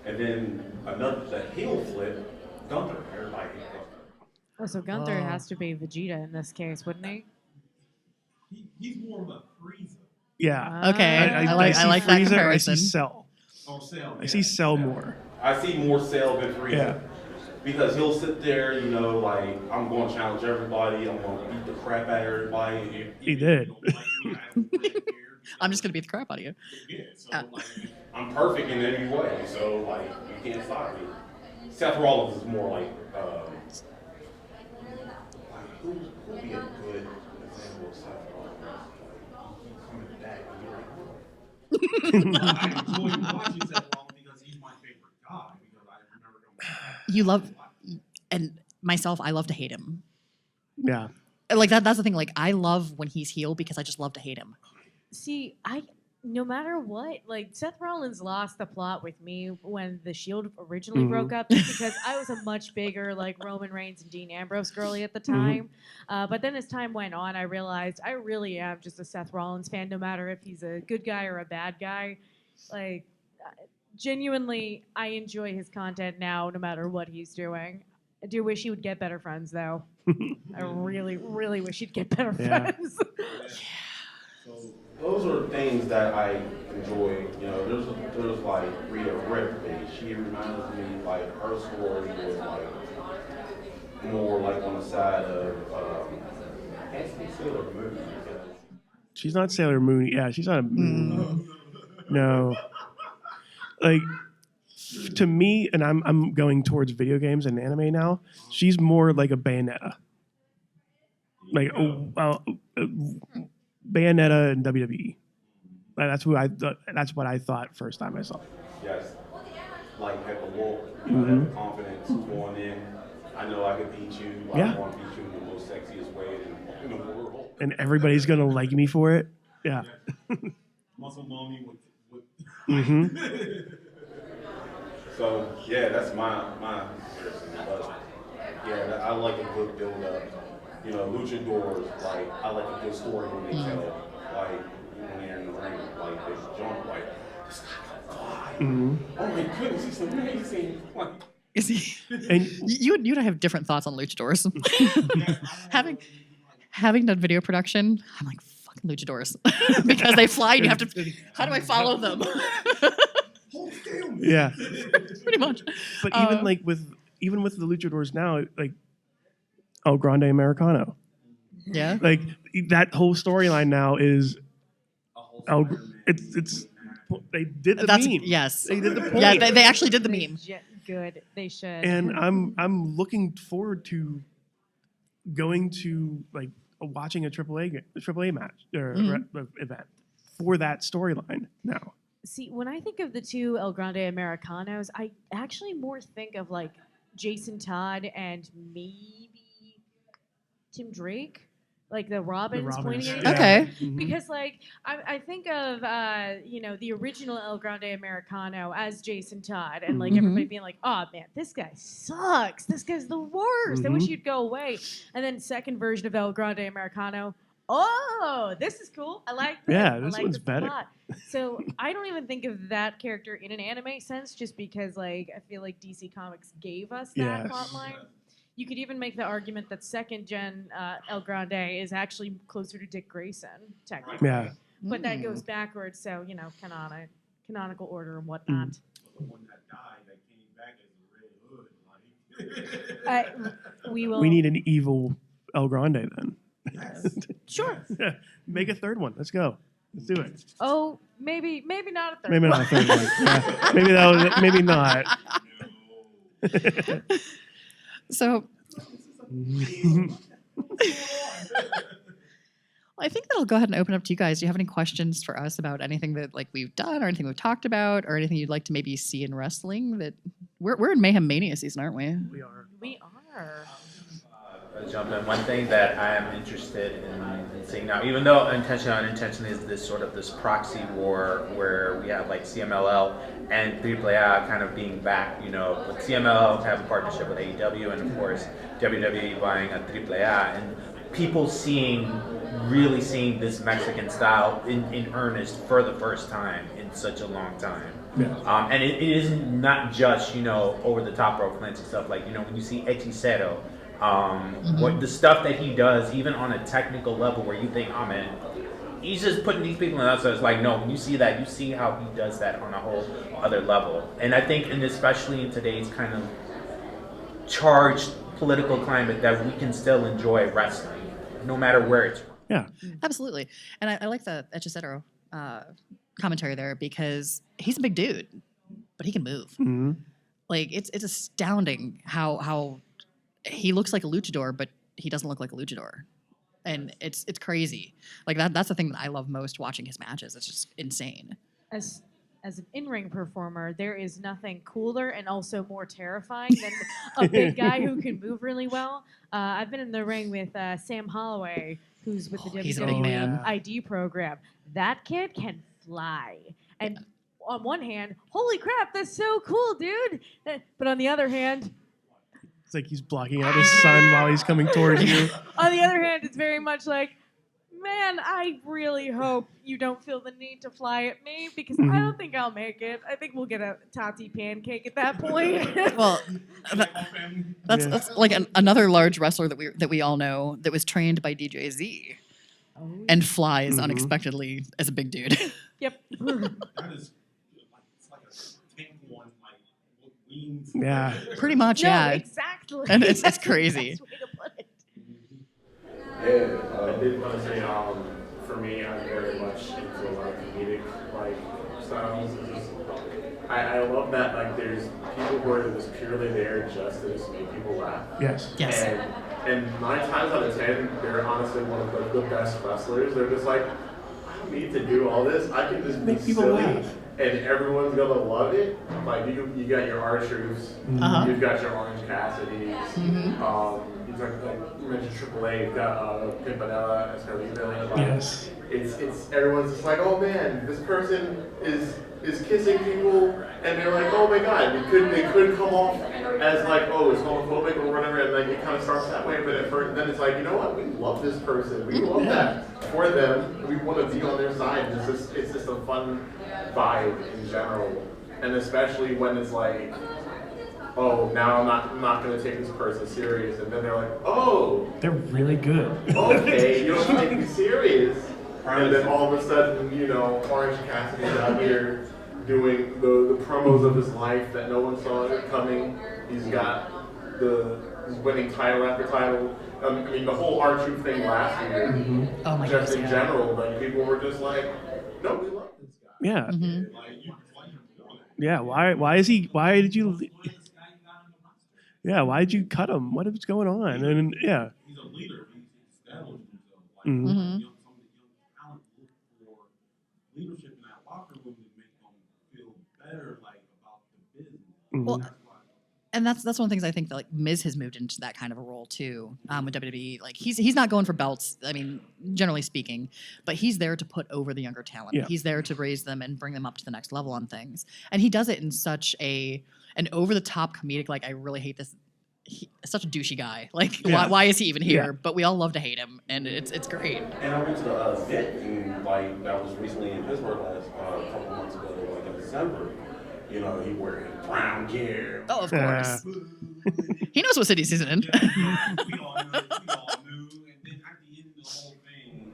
And then the heel flip, Gunther. Everybody hates Gunther. Oh, so Gunther has to be Vegeta in this case, wouldn't he? He's more of a Frieza. Yeah. Okay. I like Frieza, that comparison. I see Cell. Or Cell. I see Cell more. I see more Cell than Frieza. Yeah. Because he'll sit there, like, I'm going to challenge everybody. I'm going to beat the crap out of everybody. He did. I'm just going to beat the crap out of you. I'm perfect in every way, so, like, you can't stop me. Seth Rollins is more like who would be a good example of Seth Rollins? He's coming back and you're like, I enjoy watching Seth Rollins because he's my favorite guy, because I remember him. You love, and myself, I love to hate him. Yeah. Like that's the thing. Like I love when he's heel because I just love to hate him. See, no matter what, like Seth Rollins lost the plot with me when the Shield originally broke up, just because I was a much bigger like Roman Reigns and Dean Ambrose girly at the time. But then as time went on, I realized I really am just a Seth Rollins fan, no matter if he's a good guy or a bad guy. Like genuinely, I enjoy his content now, no matter what he's doing. I do wish he would get better friends, though. I really, really wish he'd get better friends. So those are things that I enjoy. There's like Rhea Ripley. She reminds me like her story was like more like on the side of I can't say Sailor Moon because she's not Sailor Moon. Yeah, she's not a no. Like to me, and I'm going towards video games and anime now. She's more like a Bayonetta. Like Bayonetta and WWE. That's what I thought first time I saw it. yes, like at the wall, have the confidence going in. I know I can beat you. Yeah. I want to beat you in the most sexiest way in the world. And everybody's gonna like me for it. Yeah. Muscle mommy with So yeah, that's my comparison. But yeah, I like a good build up. You know, luchadors, like, I like a good story when they tell, like, when they're in the ring, like, they jump, like, this guy can fly. Oh my goodness, he's amazing. Like, Is he? And You and I have different thoughts on luchadors. having done video production, I'm like, fucking luchadors. Because they fly and you have to, how do I follow them? yeah, Pretty much. but even like with the luchadors now, like El Grande Americano, Yeah. like that whole storyline now is it's they did the meme. Yes. They did the point. Yeah, they actually did the meme. Good. They should. And I'm looking forward to going to like watching a AAA match or event for that storyline now. See, when I think of the two El Grande Americanos, I actually more think of like Jason Todd and maybe Tim Drake. Like the Robins pointing at each other. Okay. Because like I think of the original El Grande Americano as Jason Todd and like everybody being like, oh man, this guy sucks. This guy's the worst. I wish you'd go away. And then second version of El Grande Americano, oh, this is cool. I like this. Yeah, I this like one's this better. a lot. So I don't even think of that character in an anime sense just because like I feel like DC Comics gave us that Yes. plotline. You could even make the argument that second gen El Grande is actually closer to Dick Grayson, technically. Yeah. But that goes backwards, so canonical order and whatnot. The one that died that came back as a Red Hood, like. We will. We need an evil El Grande then. Sure. Yeah. Make a third one. Let's go. Let's do it. Oh, maybe not a third. Maybe not a third one. Yeah. Maybe that was maybe not. So, I think that I'll go ahead and open up to you guys. Do you have any questions for us about anything that like we've done or anything we've talked about or anything you'd like to maybe see in wrestling? That we're in Mayhem Mania season, aren't we? We are. We are. Jump in. One thing that I am interested in seeing now, even though intention and unintention is this sort of this proxy war where we have like CMLL and 3AA kind of being back, with CMLL to have a partnership with AEW and of course WWE buying a 3AA and people really seeing this Mexican style in earnest for the first time in such a long time. Yeah. And it is not just, over the top rope fancy stuff like, when you see Hechicero, what the stuff that he does, even on a technical level where you think, oh man, he's just putting these people in outside. It's like, no, when you see that, you see how he does that on a whole other level. And I think, and especially in today's kind of charged political climate, that we can still enjoy wrestling, no matter where it's from. Yeah. Absolutely. And I like the Hechicero commentary there because he's a big dude, but he can move. Mm-hmm. Like it's astounding how he looks like a luchador, but he doesn't look like a luchador. And it's crazy. Like that's the thing that I love most watching his matches. It's just insane. As an in-ring performer, there is nothing cooler and also more terrifying than a big guy who can move really well. I've been in the ring with Sam Holloway, who's with the he's a big man. WWE ID program. That kid can fly. And on one hand, holy crap, that's so cool, dude. But on the other hand, It's like he's blocking out his sun while he's coming towards you. on the other hand, it's very much like, man, I really hope you don't feel the need to fly at me because I don't think I'll make it. I think we'll get a Tati pancake at that point. Well, that's like another large wrestler that we all know that was trained by DJ Z and flies unexpectedly as a big dude. Yep. That is, it's like a tank one, like, with wings. Yeah. Pretty much, No, yeah. exactly. And it's That's the crazy. best way to put it. Yeah, I did want to say, for me, I'm very much into a lot of comedic styles. I love that there's people who are just purely there just to just make people laugh. Yes. Yes. And 9 times out of 10, they're honestly one of the best wrestlers. They're just like, I don't need to do all this. I can just Make be people silly, laugh. and everyone's gonna love it. Like you got your R-Truths, you've got your Orange Cassidys. You mentioned AAA. You've got Pimpinella as her lead villain. Yes. It's everyone's just like, oh man, this person is is kissing people, and they're like, oh my god, they could come off as like, oh, it's homophobic or whatever, and like it kind of starts that way, but at first, then it's like, you know what, we love this person, we love that for them, we want to be on their side. It's just a fun vibe in general, and especially when it's like, oh, now I'm not going to take this person serious, and then they're like, oh, They're really good. okay, you don't take me serious. And then all of a sudden, you know, Orange Cassidy's out here doing the promos of his life that no one saw coming. He's got he's winning title after title. I mean, the whole R-Truth thing last year, Oh my just goodness, in yeah. general, like people were just like, no, we love this guy. Yeah. Mm-hmm. Yeah. Why did you? Yeah. Why did you cut him? What is going on? And yeah. He's a leader. He's established himself. Like, Mhm. Mm-hmm. some of the young talent look for leadership in that locker room to make them feel better, like, about the business. Well, That's why. and that's one of the things I think that like Miz has moved into that kind of a role too with WWE. Like he's not going for belts. I mean, generally speaking, but he's there to put over the younger talent. Yeah. He's there to raise them and bring them up to the next level on things. And he does it in such an over the top comedic. Like I really hate this. Such a douchey guy. Like why is he even here? Yeah. But we all love to hate him, and it's great. And I went to the event, and like that was recently in Pittsburgh last couple months ago, like in December. You know, he wearing brown gear. Oh, of course. He knows what city he's in. We all knew. And then at the end of the whole thing,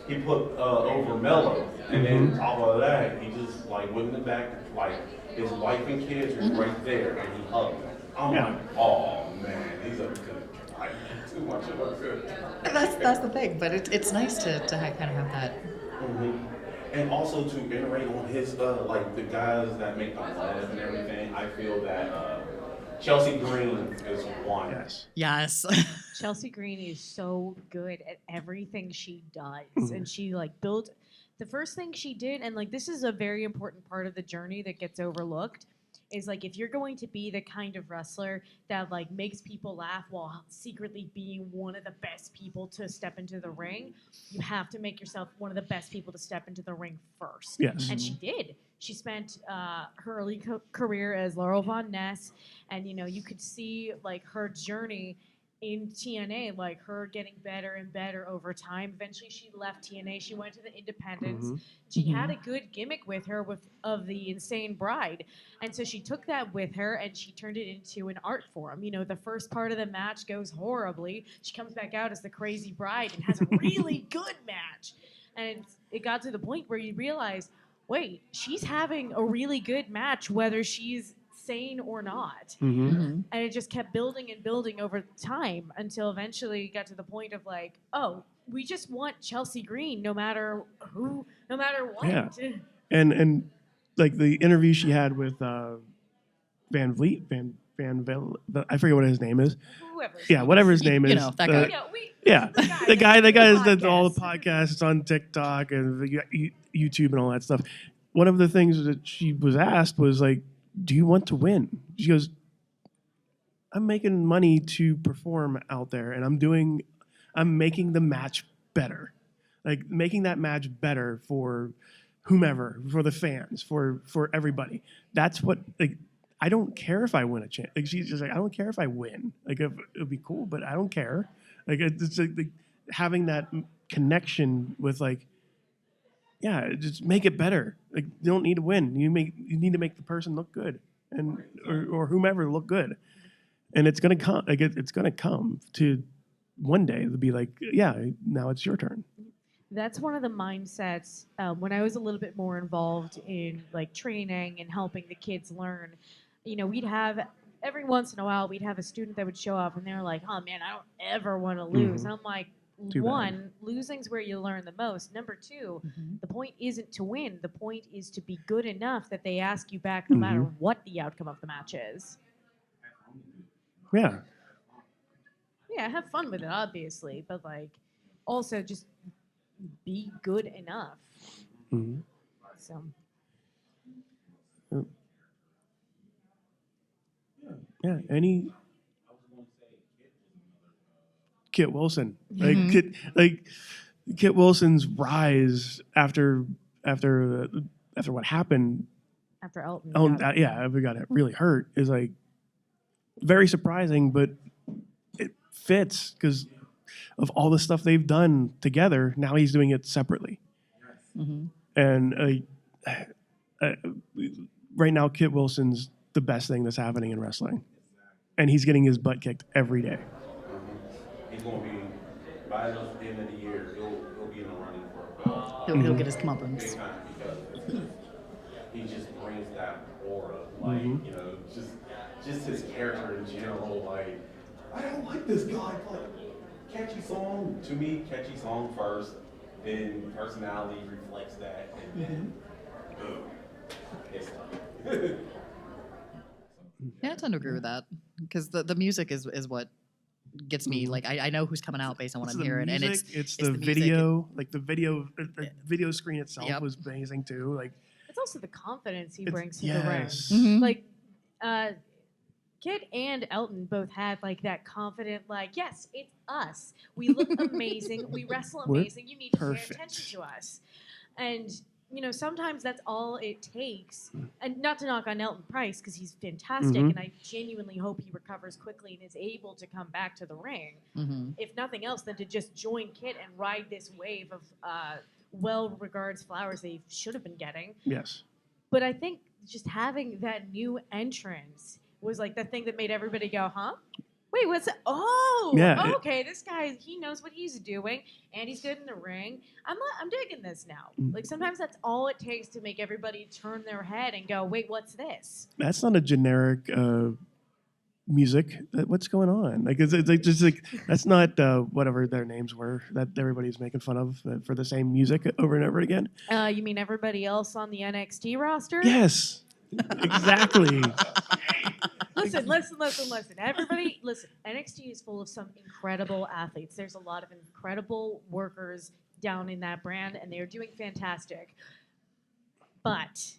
He put over Mello, and then top of that, he just like went in the back, like his wife and kids were right there, and he hugged them. I'm Yeah. like, oh man, he's a good guy. Too much of a good guy. That's the thing. But it's nice to kind of have that. Mm-hmm. And also to iterate on his like the guys that make the laugh and everything, I feel that Chelsea Green is one. Yes. Yes. Chelsea Green is so good at everything she does, and she like built the first thing she did, and like this is a very important part of the journey that gets overlooked. Is like if you're going to be the kind of wrestler that like makes people laugh while secretly being one of the best people to step into the ring, you have to make yourself one of the best people to step into the ring first. Yes. And she did. She spent her early career as Laurel Von Ness, and you know you could see like her journey in TNA, like her getting better and better over time. Eventually, she left TNA. She went to the Independents. She had a good gimmick with her of the Insane Bride, and so she took that with her and she turned it into an art form. You know, the first part of the match goes horribly. She comes back out as the Crazy Bride and has a really good match, and it got to the point where you realize, wait, she's having a really good match whether she's sane or not. Mm-hmm. And it just kept building and building over time until eventually it got to the point of like, oh, we just want Chelsea Green no matter who, no matter what. Yeah. And like the interview she had with Van Vliet, I forget what his name is. Whoever. Yeah, whatever his name is. You know, that guy. Yeah, The guy that does all the podcasts. It's on TikTok and YouTube and all that stuff. One of the things that she was asked was like, do you want to win? She goes, I'm making money to perform out there, and I'm making the match better. Like making that match better for whomever, for the fans, for everybody. That's what, like, I don't care if I win a chance. Like she's just like, I don't care if I win. Like it would be cool, but I don't care. Like it's like having that connection with like, yeah, just make it better. Like you don't need to win. You need to make the person look good, and or whomever look good, and it's gonna come. Like it's gonna come to one day to be like, yeah, now it's your turn. That's one of the mindsets when I was a little bit more involved in like training and helping the kids learn. You know, we'd have every once in a while we'd have a student that would show up and they're like, "Oh man, I don't ever want to lose." And I'm like, Too one, losing's where you learn the most. Number two, the point isn't to win. The point is to be good enough that they ask you back no matter what the outcome of the match is. Yeah. Yeah, have fun with it, obviously, but like also just be good enough. Mm-hmm. So Yeah. Any. Kit Wilson, Kit Wilson's rise after what happened after Elton. Oh, got- we got really hurt is like very surprising, but it fits because of all the stuff they've done together. Now he's doing it separately, and right now Kit Wilson's the best thing that's happening in wrestling, and he's getting his butt kicked every day. He's going to be, by the end of the year, he'll be in the running for a belt. He'll get his comeuppance. Big time, because he just brings that aura, like, you know, just his character in general, like, I don't like this guy, like, catchy song, to me, catchy song first, then personality reflects that, and then, boom, it's done. Yeah, I tend to agree with that because the music is what gets me. Like I know who's coming out based on what It's I'm the hearing, and music, it's the music. video, like the video screen itself Yep. was amazing too. Like It's also the confidence he it's- brings to the ring. yes. Mhm. Like, Kid and Elton both had like that confident, like, yes, it's us. We look amazing. We wrestle We're amazing. You need to perfect. pay attention to us. And you know, sometimes that's all it takes. And not to knock on Elton Price because he's fantastic, Mhm. and I genuinely hope he recovers quickly and is able to come back to the ring. Mhm. If nothing else, than to just join Kid and ride this wave of well-regards flowers they should have been getting. Yes. But I think just having that new entrance was like the thing that made everybody go, huh? Wait, what's that? Oh, Yeah, it- okay. This guy, he knows what he's doing, and he's good in the ring. I'm digging this now. Mm. Like sometimes that's all it takes to make everybody turn their head and go, wait, what's this? That's not a generic music. What's going on? Like it's like just like that's not whatever their names were that everybody's making fun of for the same music over and over again. You mean everybody else on the NXT roster? Yes, exactly. Listen. Everybody, listen. NXT is full of some incredible athletes. There's a lot of incredible workers down in that brand, and they are doing fantastic. But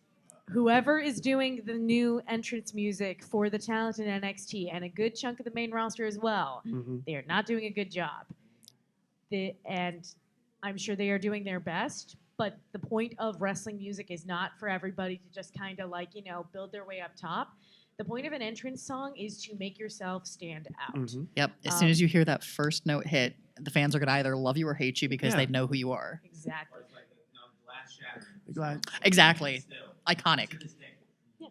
whoever is doing the new entrance music for the talent in NXT, and a good chunk of the main roster as well, they are not doing a good job. And I'm sure they are doing their best, but the point of wrestling music is not for everybody to just kind of like, build their way up top. The point of an entrance song is to make yourself stand out. Yep. As soon as you hear that first note hit, the fans are gonna either love you or hate you because they know who you are. Exactly. It's like the last shatter. Glad Exactly. Still, Iconic. to this day.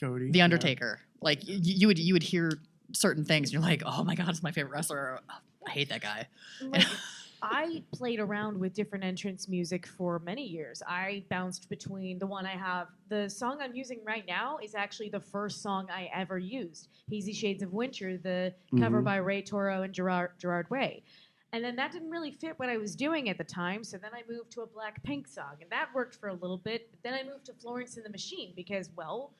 Cody. The Undertaker. Like you would hear certain things and you're like, oh my god, it's my favorite wrestler. I hate that guy. Like, I played around with different entrance music for many years. I bounced between the one I have. The song I'm using right now is actually the first song I ever used. Hazy Shades of Winter, the cover by Ray Toro and Gerard Way. And then that didn't really fit what I was doing at the time, so then I moved to a Blackpink song, and that worked for a little bit. But then I moved to Florence and the Machine because, well,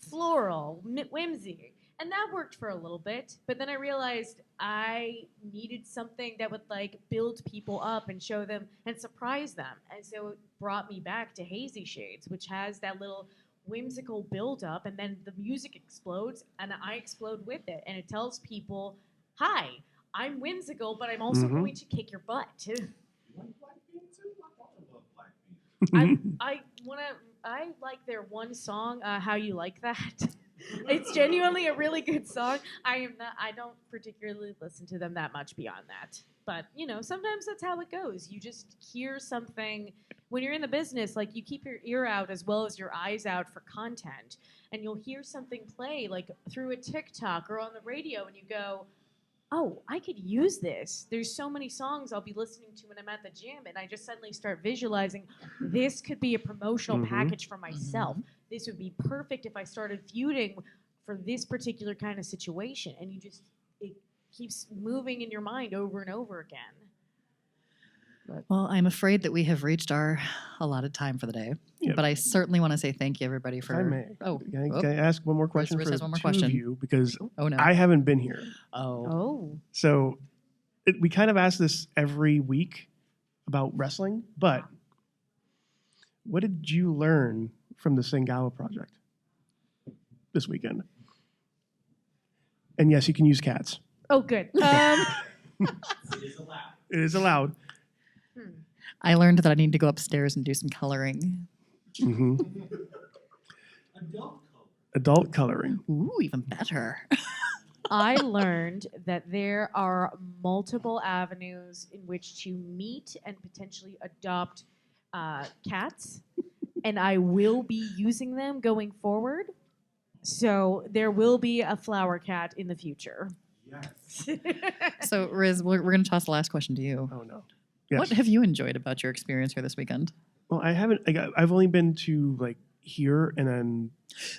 floral, whimsy. And that worked for a little bit, but then I realized I needed something that would like build people up and show them and surprise them. And so it brought me back to Hazy Shades, which has that little whimsical build up, and then the music explodes and I explode with it. And it tells people, hi, I'm whimsical, but I'm also going to kick your butt. You like Blackpink too? I thought I loved Blackpink. I like their one song, How You Like That. It's genuinely a really good song. I don't particularly listen to them that much beyond that. But, sometimes that's how it goes. You just hear something when you're in the business, like you keep your ear out as well as your eyes out for content. And you'll hear something play like through a TikTok or on the radio and you go, oh, I could use this. There's so many songs I'll be listening to when I'm at the gym, and I just suddenly start visualizing this could be a promotional package for myself. This would be perfect if I started feuding for this particular kind of situation. And it keeps moving in your mind over and over again. Well, I'm afraid that we have reached our allotted time for the day. Yep. But I certainly want to say thank you, everybody, If for. I may. Oh, Can I ask one more question Rizz for has one more two question. of you because oh no. I haven't been here. oh. Oh. So we kind of ask this every week about wrestling, but what did you learn from the Sangawa Project this weekend? And yes, you can use cats. Oh, good. It is allowed. It is allowed. I learned that I need to go upstairs and do some coloring. Adult coloring. Ooh, even better. I learned that there are multiple avenues in which to meet and potentially adopt cats, and I will be using them going forward. So there will be a flower cat in the future. So, Rizz, we're going to toss the last question to you. Oh no. Yes. What have you enjoyed about your experience here this weekend? Well, I haven't. I've only been to like here and then.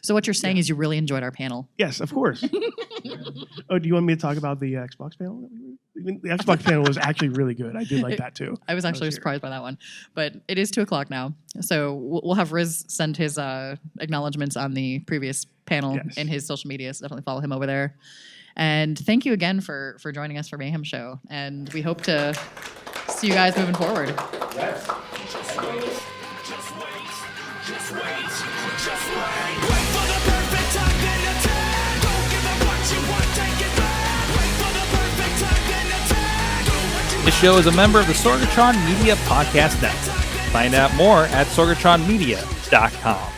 So what you're saying is you really enjoyed our panel. Yes, of course. Oh, do you want me to talk about the Xbox panel? The Xbox panel was actually really good. I did like that too. I was actually surprised by that one. But it is 2:00 now. So we'll have Rizz send his acknowledgments on the previous panel in his social media. So definitely follow him over there. And thank you again for joining us for Mayhem Show. And we hope to see you guys moving forward. Yes. Just wait. Wait for the perfect time, then attack. Don't give up what you want, take it back. Wait for the perfect time, then attack. This show is a member of the Sorgatron Media Podcast Network. Find out more at sorgatronmedia.com.